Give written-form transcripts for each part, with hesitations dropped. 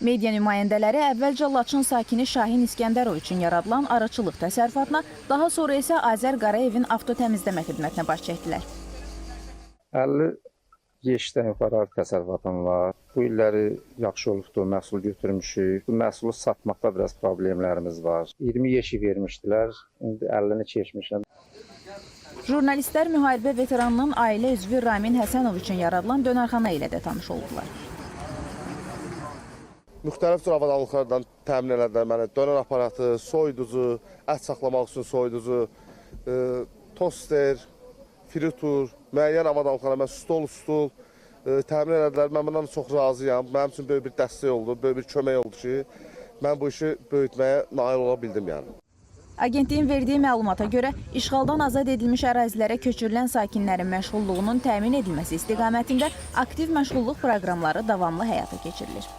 Media nümayəndələri əvvəlcə Laçın sakini Şahin İskəndərov üçün yaradılan arıçılıq təsərrüfatına, daha sonra isə Azər Qarayevin avtotəmizləmə xidmətinə baş çəkdilər. 50 yeşdən yuxarı təsərrüfatım var. Bu illəri yaxşı olubdur, məhsul götürmüşük. Bu məhsulu satmaqda biraz problemlərimiz var. 20 yeşik vermişdilər, indi 50-ni keçmişəm. Jurnalistlər müharibə veteranının ailə üzvü Ramin Həsənov üçün yaradılan dönərxana ilə də tanış oldular. Müxtəlif cür avadanlıqlardan təmin elədilər mənə. Dönər aparatı, soyuducu, ət saxlamaq üçün soyuducu, toster, fritur, müəyyən avadanlıqlara, mən stol təmin elədilər. Mən bundan çox razıyam. Mənim üçün böyük bir dəstək oldu, böyük bir kömək oldu ki, mən bu işi böyütməyə nail ola bildim yəni. Agentliyin verdiyi məlumata görə, işğaldan azad edilmiş ərazilərə köçürülən sakinlərin məşğulluğunun təmin edilməsi istiqamətində aktiv məşğulluq proqramları davamlı həyata keçirilir.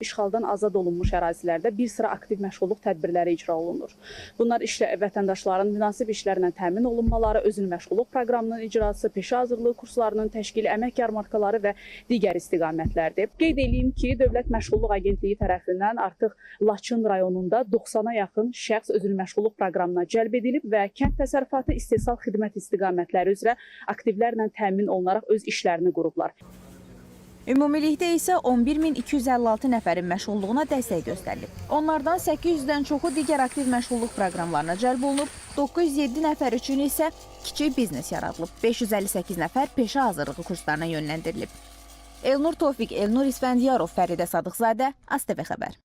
İşğaldan azad olunmuş ərazilərdə bir sıra aktiv məşğulluq tədbirləri icra olunur. Bunlar vətəndaşların münasib işlərlə təmin olunmaları, özünü məşğulluq proqramının icrası, peşə hazırlığı kurslarının təşkili, əmək yarmarkaları və digər istiqamətlərdir. Qeyd edeyim ki, Dövlət Məşğulluq Agentliyi tərəfindən artıq Laçın rayonunda 90-a yaxın şəxs özünü məşğulluq proqramına cəlb edilib və kənd təsərrüfatı istehsal xidmət istiqamətləri üzrə aktivlərlə təmin olunaraq öz işlərini qurublar. Ümumilikdə isə 11.256 nəfərin məşğulluğuna dəstək göstərilib. Onlardan 800-dən çoxu digər aktiv məşğulluq proqramlarına cəlb olunub, 907 nəfər üçün isə kiçik biznes yaradılıb, 558 nəfər peşə hazırlığı kurslarına yönləndirilib. Elnur Tofiq, Elnur İsfəndiyarov, Fəridə Sadıqzadə, ASTV xəbər.